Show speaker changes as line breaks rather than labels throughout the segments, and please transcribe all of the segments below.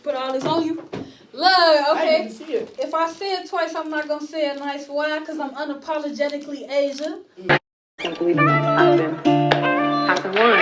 Put all this on you. Look, okay.
I didn't see it.
If I say it twice, I'm not gonna say it nice. Why? Because I'm unapologetically Asia.
Can't believe I've been one.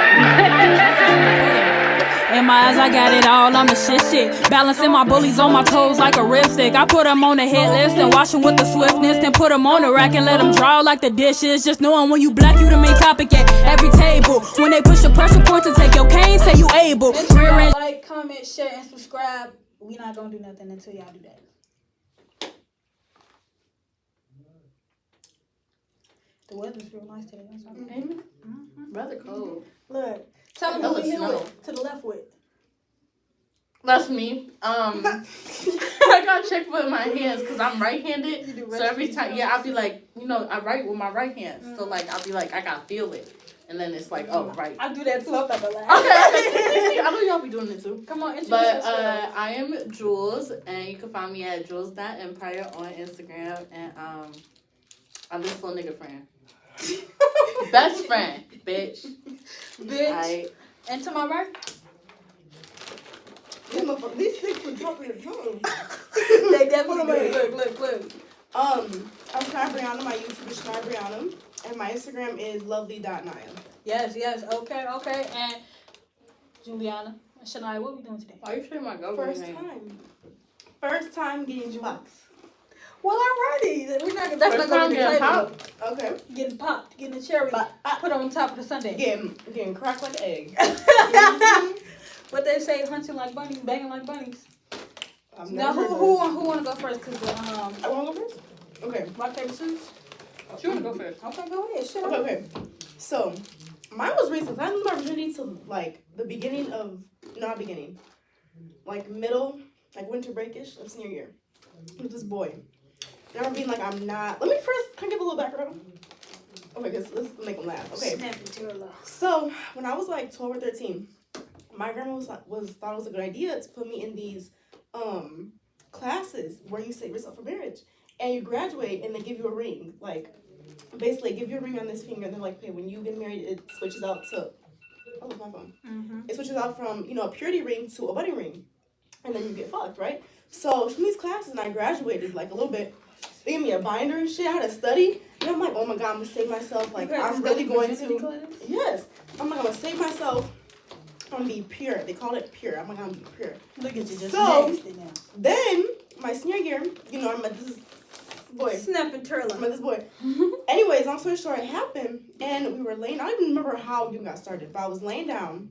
In my eyes, I got it all, I'm the shit. Balancing my bullies on my toes like a ripstick. I put them on the hit list and wash them with the swiftness. Then put them on the rack and let them draw like the dishes. Just knowing when you black, you the main topic at every table. When they push the pressure point to take your cane, say you able.
Make sure y'all like, comment, share, and subscribe. We not gonna do nothing until y'all do that. The weather's real nice today.
Rather cold.
Look, tell them who we hit with. To the left with.
That's me. I got checked with my hands because I'm right-handed. So every time, I'll be like, I write with my right hand. So like, I'll be like, I gotta feel it. And then it's like, oh, right.
I do that too. I'm not gonna lie.
Okay. I know y'all be doing it too.
Come on, introduce yourself.
I am Jules, and you can find me at jules.empire on Instagram. And I'm this little nigga friend. Best friend, bitch.
Bitch. And to my right?
These things were dropping the tongue.
They definitely look.
I'm Shania Brianna. My YouTube is Shania Brianna. And my Instagram is lovely.naya.
Yes. Okay. And Juliana, Shania, what are we doing today?
Why are you saying my government name?
First time getting popped.
Well, alrighty. That's not gonna be the title.
Okay.
Getting popped, getting a cherry put on top of the sundae.
Getting cracked like an egg.
What they say, hunting like bunnies, banging like bunnies. Now, who want to go first? Cause
I want to go first. Okay.
Rock paper scissors.
You want to go first?
Okay, go ahead. Shut up.
Okay. So, mine was recent. I lose my virginity to like the beginning of middle, like winter breakish of senior year with this boy. Never being like I'm not. Let me first kind of give a little background. Okay, because let's make them laugh. Okay. So when I was like 12 or 13, my grandma thought it was a good idea to put me in these classes where you save yourself for marriage and you graduate and they give you a ring, like basically give you a ring on this finger and they're like, okay, when you get married, it switches out to my phone. Mm-hmm. It switches out from a purity ring to a wedding ring, and then you get fucked, right? So from these classes, and I graduated like a little bit. They gave me a binder and shit. I had to study. And I'm like, oh my God, I'm going to save myself. Like, I'm really going to.
Class?
Yes. I'm like, I'm going to save myself. I'm going to be pure. They call it pure. I'm like, I'm going to be pure.
Look at you just
nasty now. Then, my senior year, I met this boy.
Snapping turtle.
I met this boy. Anyways, long story short, it happened. And we were laying. I don't even remember how you got started, but I was laying down.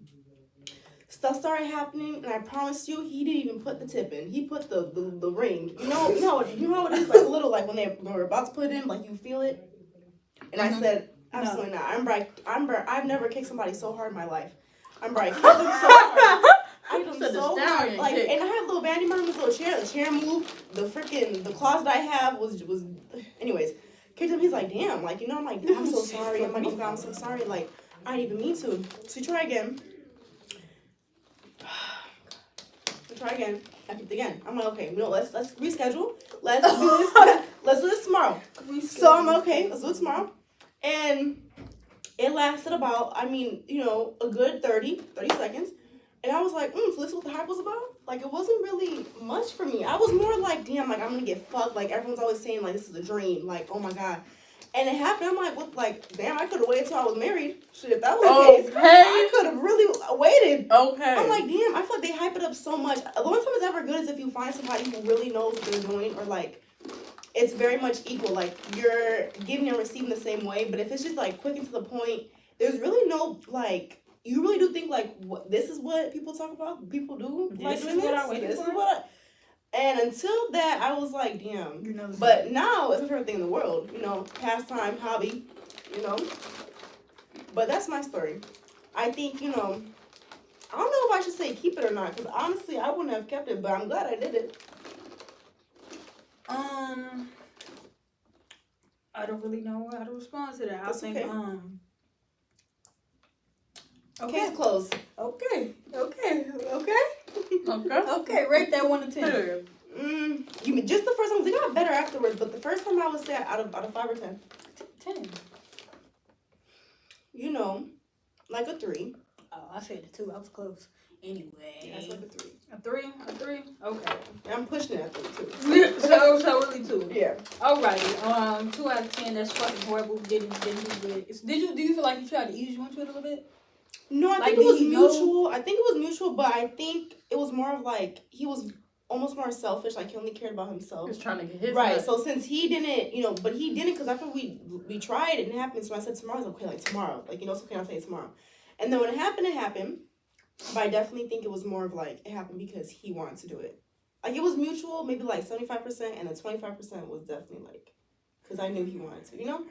Stuff started happening, and I promise you, he didn't even put the tip in. He put the ring. You know how it is, like a little, like when we're about to put it in, like you feel it. And I said, absolutely not. I've never kicked somebody so hard in my life. I kicked him so hard. I hit him so hard. Like, and I had a little vanity mirror with a little chair. The chair moved. The closet I have was. Anyways, kicked him. He's like, damn. Like, I'm like, I'm so sorry. I'm like, oh God, I'm so sorry. Like, I didn't even mean to. So we try again. Try again. I picked again. I'm like, okay, let's reschedule. Let's do this. Let's do this tomorrow. So I'm okay. Let's do it tomorrow. And it lasted about, a good 30 seconds. And I was like, so this is what the hype was about? Like, it wasn't really much for me. I was more like, damn, like, I'm gonna get fucked. Like, everyone's always saying, like, this is a dream. Like, oh my God. And it happened. I'm like, what? Like, damn, I could have waited till I was married. Shit, if that was the case, I could have really waited.
Okay.
I'm like, damn, I feel like they hype it up so much. The only time it's ever good is if you find somebody who really knows what they're doing, or like, it's very much equal. Like, you're giving and receiving the same way. But if it's just like quick and to the point, there's really no like. You really do think like, this is what people talk about? People do? Like, this is what I waited for? And until that, I was like, damn. But now, it's my favorite thing in the world. Pastime, hobby, But that's my story. I think, I don't know if I should say keep it or not. Because honestly, I wouldn't have kept it. But I'm glad I did it.
I don't really know how to respond to that.
That's
I think,
okay.
Okay.
Case closed.
Okay.
Okay.
Rate that 1 to 10.
You mean just the first time? They got better afterwards, but the first time I would say out of 5 or 10.
10.
Like a 3.
Oh, I said a 2. I was close. Anyway.
Yeah, that's like a 3.
A 3? Okay.
And I'm pushing it at 3 too.
so really 2.
Yeah.
Alrighty. 2 out of 10. That's fucking horrible. Didn't do good. Do you feel like you tried to ease you into it a little bit?
No, I think it was mutual. I think it was mutual, but I think it was more of like he was almost more selfish. Like he only cared about himself.
He was trying to get his
right.
nut.
So since he didn't, but he didn't because after we tried, it didn't happen. So I said tomorrow's okay. Like tomorrow, like it's okay. I'll say tomorrow. And then when it happened. But I definitely think it was more of like it happened because he wanted to do it. Like it was mutual, maybe like 75%, and the 25% was definitely like because I knew he wanted to,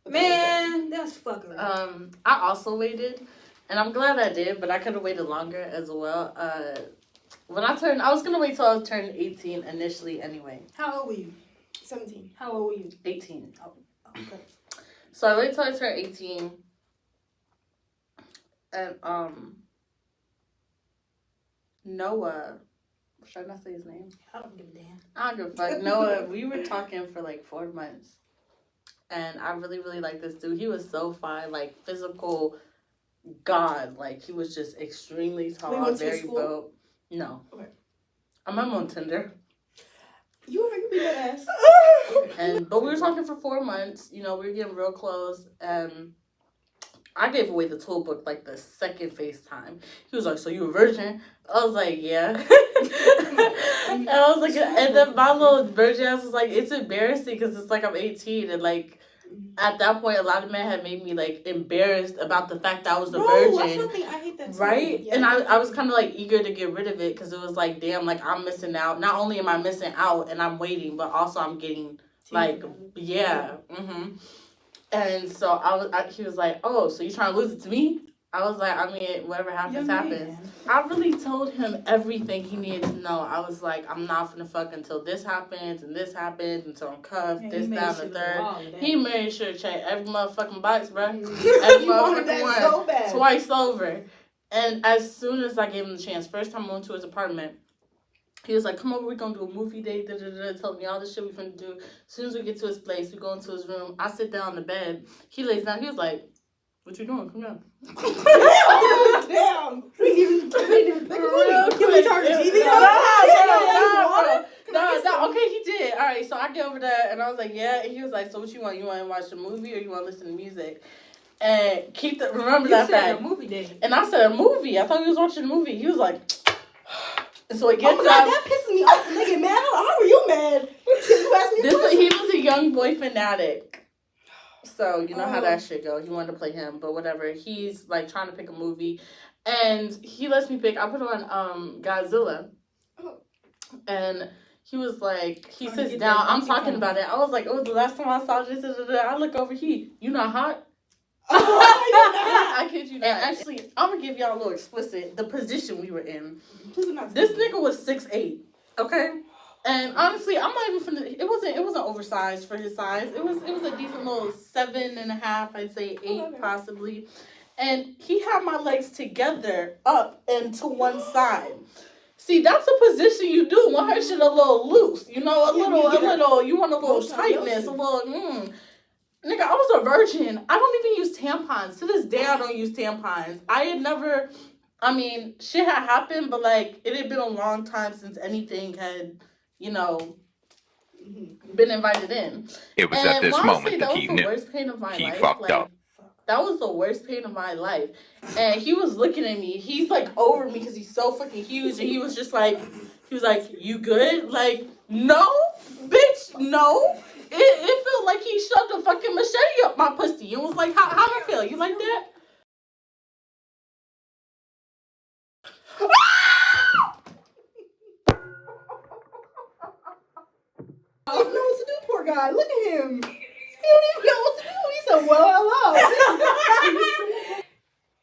But
Man, that's fucking.
I also waited, and I'm glad I did, but I could have waited longer as well. When I was gonna wait till I turned 18 initially anyway.
How old were you?
17.
How old were you?
18.
Oh, okay.
So I waited till I turned 18, and Noah, should I not say his name?
I don't give a damn.
I don't give a fuck. Noah, we were talking for like 4 months. And I really, really like this dude. He was so fine, like physical god. Like he was just extremely tall, very built. No.
Okay.
I met him on Tinder.
You be that ass.
But we were talking for 4 months. We were getting real close. And I gave away the tool book like the second FaceTime. He was like, "So you a virgin?" I was like, "Yeah." And I was like, and then my little virgin ass was like, "It's embarrassing because it's like I'm 18 and like at that point a lot of men had made me like embarrassed about the fact that I was a virgin."
That's something I hate that too.
Right?
Yeah.
And I was kind of like eager to get rid of it because it was like, damn, like I'm missing out. Not only am I missing out and I'm waiting, but also I'm getting like, yeah. Mm-hmm. And so he was like, "Oh, so you trying to lose it to me?" I was like, "I mean, whatever happens, happens." I really told him everything he needed to know. I was like, "I'm not finna fuck until this happens, until I'm cuffed,
Yeah,
this, that, and the third." He
that.
made sure to check every motherfucking box, bro. Every
You wanted
motherfucking
that
one.
so bad.
Twice over. And as soon as I gave him the chance, first time I went to his apartment, he was like, "Come over, we're gonna do a movie date, telling me all the shit we're gonna do." As soon as we get to his place, we go into his room. I sit down on the bed. He lays down. He was like, "What you doing? Come here."
Damn. We didn't even pick a movie.
Can we turn the TV
on?
No. Okay, he did. All right, so I get over there, and I was like, "Yeah." And he was like, "So what you want? You want to watch a movie or you want to listen to music?" And remember that fact.
A movie day.
And I said, "A movie." I thought he was watching a movie. He was like, and so he gets
oh my God,
up.
that pisses me off. Nigga, mad. How were you mad? You asked me
He was a young boy fanatic. So you know how that shit go. He wanted to play him, but whatever. He's like trying to pick a movie, and he lets me pick. I put on Godzilla, and he was like, he sits down. I'm talking about it. I was like, "Oh, the last time I saw this, I look over here. You not hot?" I kid you not. And actually, I'm gonna give y'all a little explicit. The position we were in. This nigga was 6'8". Okay. And honestly, I'm not even finna. It wasn't oversized for his size. It was a decent little 7.5, I'd say 8 possibly. And he had my legs together up and to one side. See, that's a position you do when her shit a little loose. You know, a little. You want a little tightness, a little. Nigga, I was a virgin. I don't even use tampons. To this day, I don't use tampons. I had never. I mean, shit had happened, but like it had been a long time since anything had. Been invited in.
It was at this moment that he knew
worst pain of my
he
life.
fucked up.
That was the worst pain of my life. And he was looking at me. He's like over me because he's so fucking huge. And he was just like, "You good?" Like, no, bitch, no. It felt like he shoved a fucking machete up my pussy. It was like, how I feel? You like that?
I don't know what to do, poor guy. Look at him. He don't even know what to do. He said, "Well, hello."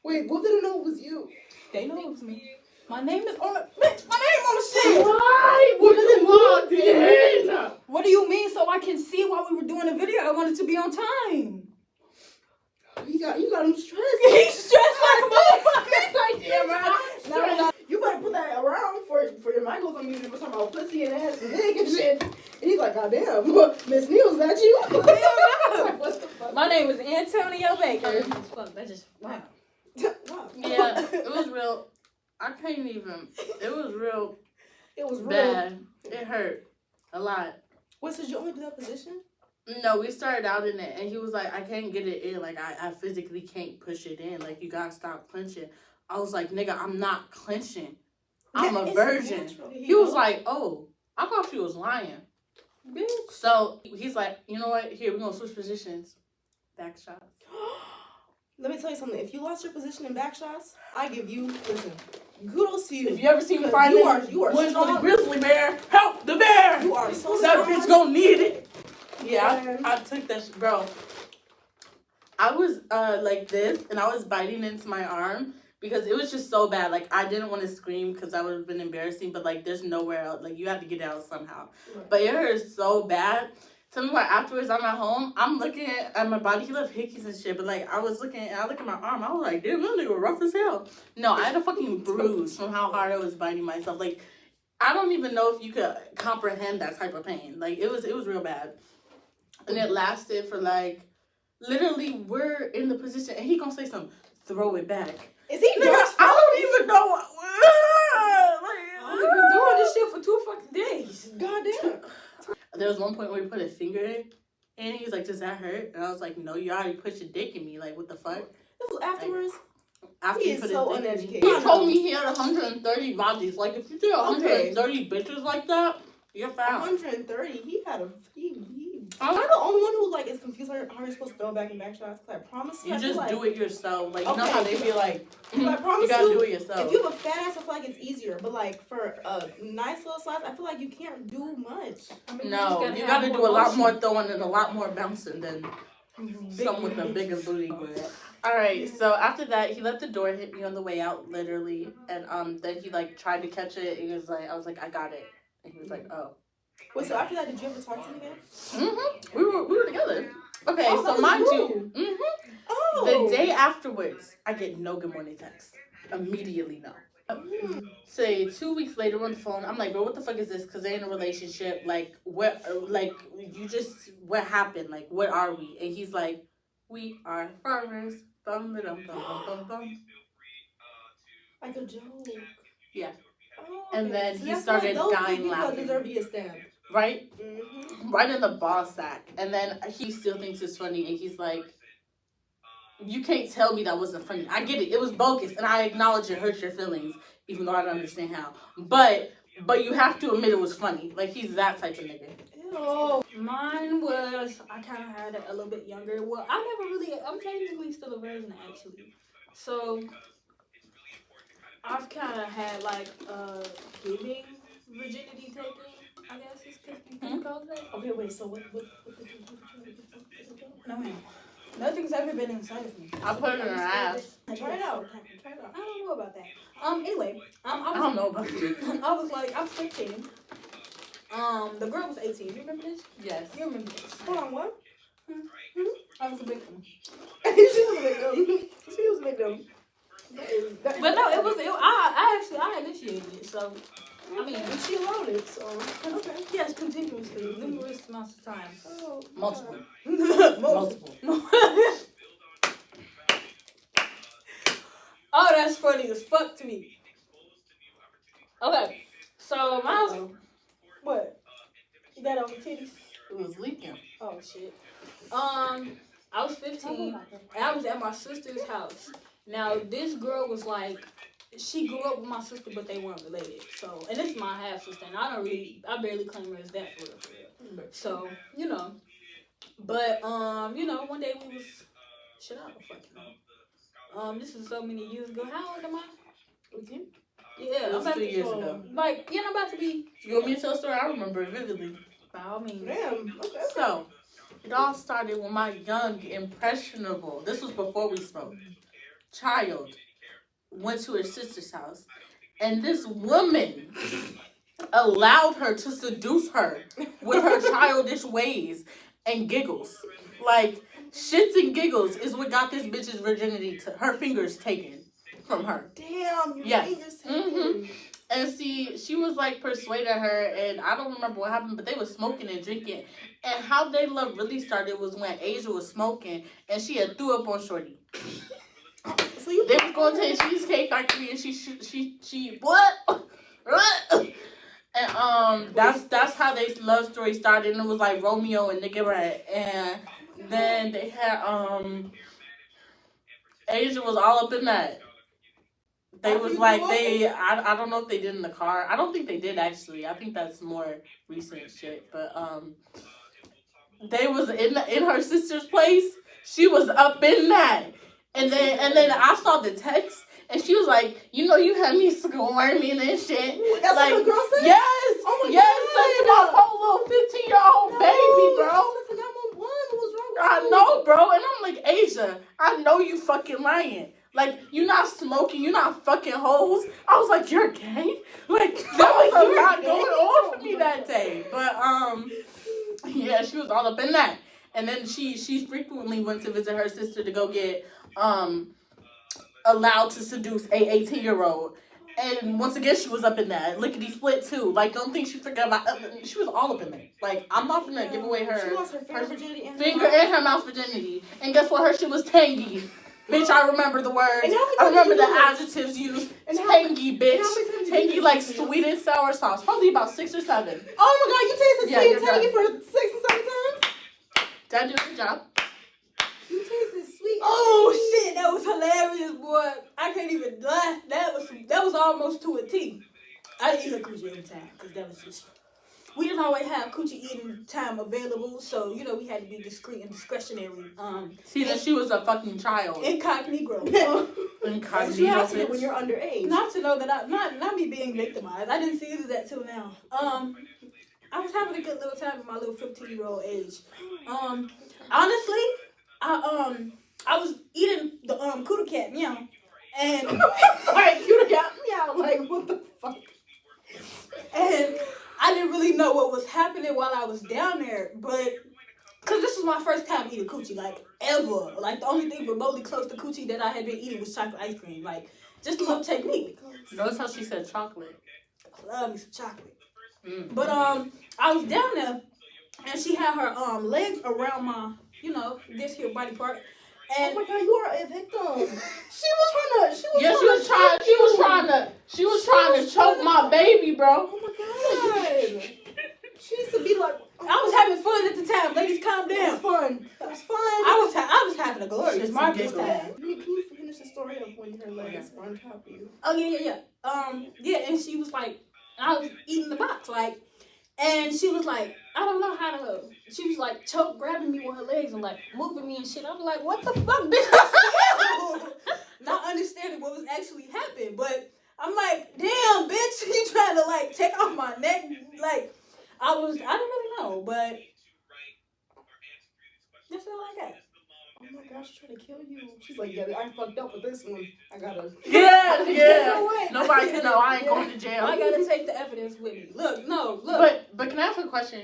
Wait, what if they don't know it was you?
They know it was me. My name is on the bitch. My name on the shit.
Why? What is it walked in?
What do you mean? So I can see while we were doing the video. I wanted to be on time.
You got him stressed.
He's stressed like a motherfucker.
Like, damn, right. You better put that around for your mic goes on music. We're talking about pussy and ass and dick and shit. And he's like, "Goddamn, Miss Neal, is that you?" Like, what the fuck?
My name is Antonio Baker. Fuck, that just wow.
Wow.
Yeah, it was real. I can't even. It was real
It was real.
bad. It hurt a lot.
Wait, so did you only do that position?
No, we started out in it, and he was like, I can't get it in. Like, I physically can't push it in. Like, you gotta stop clenching. I was like, nigga, I'm not clenching. I'm a virgin. He was like, oh, I thought she was lying. Bitch. So he's like, you know what? Here, we're gonna switch positions. Back shots.
Let me tell you something. If you lost your position in back shots, I give you, listen, kudos to you.
If you ever see me fighting,
you are
when's
strong.
the grizzly bear? Help the bear!
You are so
that
strong.
bitch gonna need it. Yeah,
Yeah.
I took that shit, bro. I was like this, and I was biting into my arm because it was just so bad. Like, I didn't want to scream because that would have been embarrassing, but like, there's nowhere else. Like, you have to get it out somehow.
Right.
But it hurt so bad. Tell me what, afterwards I'm at home, I'm looking at my body. He left hickeys and shit, but like, I look at my arm. I was like, damn, that nigga rough as hell. No, I had a fucking bruise from how hard I was biting myself. Like, I don't even know if you could comprehend that type of pain. Like, it was real bad. And it lasted for like, literally, we're in the position, and he gonna say something, throw it back.
Is he
Nigga, I don't even know.
I've been doing this shit for 2 fucking days.
Goddamn.
There was one point where he put a finger in, and he was like, does that hurt? And I was like, no, you already put your dick in me. Like, what the fuck?
This was afterwards.
After
He
he
is
put
so
his dick in me.
uneducated.
He told me he had 130 bodies. Like, if you do 130 bitches like that, you're foul.
130. He had a.
I'm
Am I the only one who like is confused how you're supposed to throw back and back shots? Cause I promise you,
You
I feel
just
like,
do it yourself. Like, you know
Okay.
how they feel like,
I promise
you gotta
you,
do it yourself.
If you have a fat ass, I feel like it's easier. But like for a nice little size, I feel like you can't do much.
I mean,
No, you gotta do a lot more throwing and a lot more bouncing than some with a bigger booty. But alright, so after that, he let the door hit me on the way out, literally. And then he like tried to catch it. And he was like, I was like, I got it. And he was like, oh.
Wait, so after that, did you ever talk to him again?
We were together. Okay,
Oh, that
so
was
mind
cool.
you,
Oh.
the day afterwards, I get no good morning text. Immediately no. Say 2 weeks later on the phone, I'm like, bro, what the fuck is this? Because they're in a relationship. Like, what? Like, what happened? Like, what are we? And he's like, we are farmers. Bum, bum, bum, bum, bum.
Like a joke.
Yeah.
Oh,
And then
So
he
that's
started
why those
dying
people
laughing.
deserve to get stabbed.
Right?
Mm-hmm.
Right in the ball sack. And then he still thinks it's funny. And he's like, you can't tell me that wasn't funny. I get it. It was bogus. And I acknowledge it hurt your feelings. Even though I don't understand how. But you have to admit it was funny. Like, he's that type of nigga.
Ew.
Mine was, I kind of had it a little bit younger. Well, I'm technically still a virgin, actually. So, I've kind of had, like, giving virginity taking, I guess is you can call it that.
Okay, wait. So what
No, ma'am. Nothing's ever been inside of me.
I put it in her ass.
Try it out.
I don't know about that. Anyway,
I don't know about you.
I was 15. The girl was 18. You remember this?
Yes.
You remember this?
Hold on, what?
I was a victim.
She was a victim. She was a victim.
But no, I initiated it, so, I mean,
And she allowed it, so. Okay.
yes, continuously, numerous amounts of times.
Oh,
Multiple.
Multiple.
Oh, that's funny as fuck to me. Okay, so my what? You got over titties?
It was leaking.
Oh shit. I was 15 and I was at my sister's house. Now this girl was like, she grew up with my sister, but they weren't related. So, and this is my half sister, and I barely claim her as that for real. So, you know, but one day we was, shit, I don't fucking know. This is so many years ago. How old am I?
18?
Yeah,
It was 2 years ago.
Like, I'm about to be.
You want me to tell a story? I remember it vividly.
By all means.
Damn. Okay.
So, it all started when my young, impressionable, this was before we smoked, child went to her sister's house. And this woman allowed her to seduce her with her childish ways and giggles. Like, shits and giggles is what got this bitch's virginity, her fingers taken from her.
Damn, your
Yes.
fingers taken.
Mm-hmm. And see, she was like persuading her, and I don't remember what happened, but they was smoking and drinking. And how they love really started was when Asia was smoking, and she had threw up on Shorty.
So you
They was going to the Cheesecake Factory and she what? And that's how their love story started, and it was like Romeo and Nicorette, and then they had Asia was all up in that. They was like I don't know if they did in the car. I don't think they did actually. I think that's more recent shit. But they was in her sister's place. She was up in that. And then I saw the text and she was like, you know, you had me squirming and shit.
That's
like,
what the girl said?
Yes.
Oh my
yes,
God.
such my poor little 15-year-old baby, bro. I know, bro. And I'm like, Asia, I know you fucking lying. Like, you not smoking, you not fucking hoes. I was like, you're gay? Like, there was a lot going on for me that day. But, yeah, she was all up in that. And then she frequently went to visit her sister to go get, allowed to seduce a 18-year-old. And once again, she was up in that. Lickety split, too. Like, don't think she forgot about... she was all up in there. Like, I'm not gonna give away her...
She lost her finger virginity and
her mouth virginity. And guess what? Her shit was tangy. Bitch, I remember the words. I remember the adjectives used. Tangy, bitch. Tangy like sweet and sour sauce. Probably about 6 or 7.
Oh my God, you tasted sweet and tangy for 6 or 7 times?
Did I do a good job?
You tasted sweet.
Oh shit, that was hilarious, boy. I can't even lie. That was almost to a T. I didn't eat her coochie every time because that was just. We didn't always have coochie eating time available, so you know we had to be discreet and discretionary.
See that she was a fucking child.
Incognito.
That's you have to do when you're underage.
Not to know that not me being victimized. I didn't see that till now. I was having a good little time at my little 15-year-old age. Honestly, I was eating the cooter cat meow, and
like cooter cat meow, like what the fuck?
And I didn't really know what was happening while I was down there, but because this was my first time eating coochie, like ever. Like the only thing remotely close to coochie that I had been eating was chocolate ice cream, like just a little technique.
Notice how she said chocolate.
I love me some chocolate. But I was down there, and she had her legs around my, this here body part. And
oh my God, you are a victim.
She was trying to choke my baby, bro.
Oh my God. She used to be like,
I was having fun at the time. Ladies, calm down.
It was fun.
I was having a glorious marvelous time.
Can you finish the story of when her legs were on top of you?
Oh yeah. And she was like, I was eating the box, like, and she was like, I don't know how to. She was like grabbing me with her legs and like moving me and shit. I was like, what the fuck, bitch? Not understanding what was actually happening, but I'm like, damn, bitch, you trying to like take off my neck? Like, I didn't really know, but that's all I got.
Oh my gosh, she's trying to kill you. She's like, yeah, I fucked up with this one. I gotta.
Yeah. Nobody can know. I ain't going to jail.
I gotta take the evidence with me. Look.
But can I ask a question?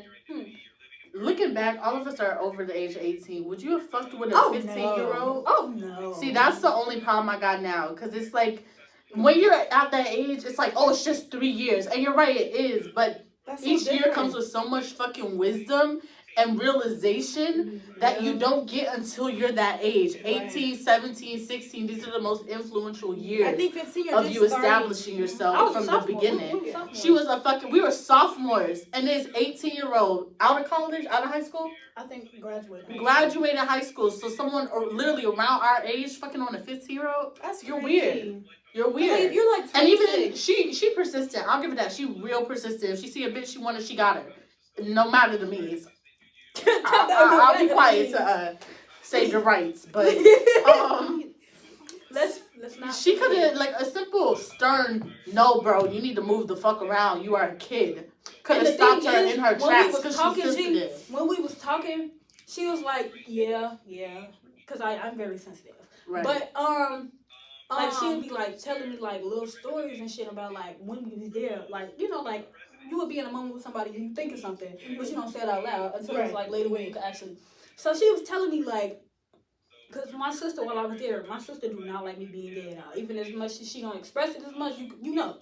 Looking back, all of us are over the age of 18. Would you have fucked with a 15-year-old?
Oh no.
See, that's the only problem I got now. Because it's like, when you're at that age, it's like, oh, it's just 3 years. And you're right, it is. But
that's
each
so
year comes with so much fucking wisdom and realization that you don't get until you're that age. 18, 17, 16, these are the most influential years
I think 15
of you establishing yourself from the beginning. She was we were sophomores, and this 18-year-old out of college, out of high school?
I think
Graduated high school. So someone literally around our age fucking on a 15-year-old? You're weird. You're weird.
Like, if you're like 26.
And even she persistent. I'll give her that. She real persistent. If she see a bitch she wanted, she got her. No matter to me. I'll be quiet to say the rights, but
let's not.
She could have like a simple stern no, bro. You need to move the fuck around. You are a kid. Could have stopped her in her tracks because she's sensitive.
When we was talking, she was like, yeah, because I'm very sensitive.
Right.
But like she would be like telling me like little stories and shit about like when we was there, like like. You would be in a moment with somebody and you think of something, but you don't say it out loud until it's like later when you could actually. So she was telling me like, because my sister, while I was there, my sister do not like me being gay now. Even as much as she don't express it as much, you know.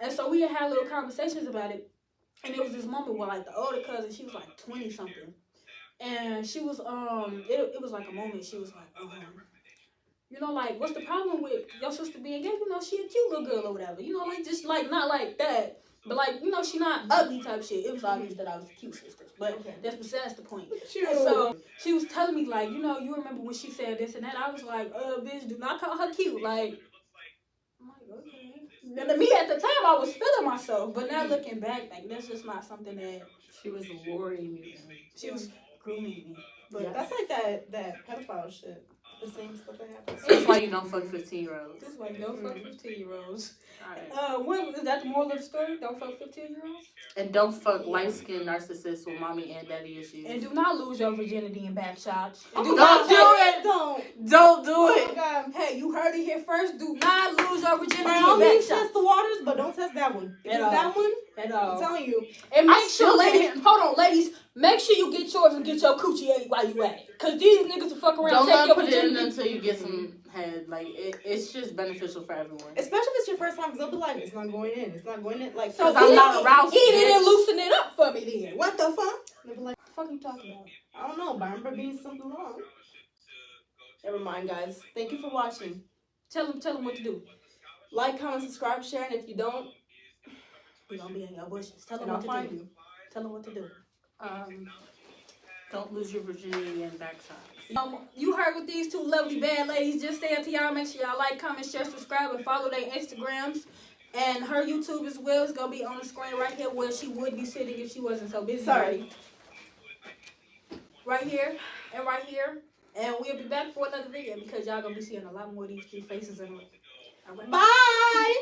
And so we had little conversations about it, and it was this moment where like the older cousin, she was like 20 something, and she was it was like a moment. She was like, you know, like, what's the problem with your sister being gay? You know, she a cute little girl or whatever. You know, like, just, like, not like that. But, like, you know, she not ugly type shit. It was obvious that I was a cute sister. But that's besides the point. And so, she was telling me, like, you know, you remember when she said this and that? I was like, bitch, do not call her cute. Like, I'm like, okay. And to me, at the time, I was feeling myself. But now looking back, like, that's just not something that...
She was luring you.
She was grooming me.
But that's like that pedophile shit. The same stuff that happens.
That's why you don't fuck 15-year-olds.
That's why you don't fuck 15-year-olds.
Alright.
What, is that the moral of the story? Don't fuck 15-year-olds?
And don't fuck light-skinned narcissists with mommy and daddy issues.
And do not lose your virginity in back shots. And
Don't do it! Don't do
Oh
it!
God.
Hey, you heard it here first. Do not lose your virginity
By
in
all
back
means,
shots.
test the waters, but don't test that one.
At
Because
all.
that one,
At
I'm
all.
telling you.
And make sure,
still
ladies,
can't.
hold on, ladies, make sure you get yours and get your coochie ate while you at it. Because these niggas will fuck around
Don't
and take your
put it in
virginity.
until you get some head. Like, it's just beneficial for everyone.
Especially if it's your first time, because they'll be like, it's not going in. It's not going in. Like,
So
I'm not aroused.
Eat it and loosen it up for me then. What the fuck?
they'll be like,
What the fuck are you talking about?
I don't know, but I remember being something wrong. Never mind, guys. Thank you for watching.
Tell them what to do.
Like, comment, subscribe, share, and if you don't,
We gonna be in your bushes. Tell them
then I'll
what to
find
do.
you.
Tell them what to do.
Don't lose your virginity in back shots.
You heard what these two lovely bad ladies just said to y'all. Make sure y'all like, comment, share, subscribe, and follow their Instagrams. And her YouTube as well is gonna be on the screen right here where she would be sitting if she wasn't so busy.
Sorry.
Right here and right here. And we'll be back for another video because y'all gonna be seeing a lot more of these three faces in a minute. All right.
Bye!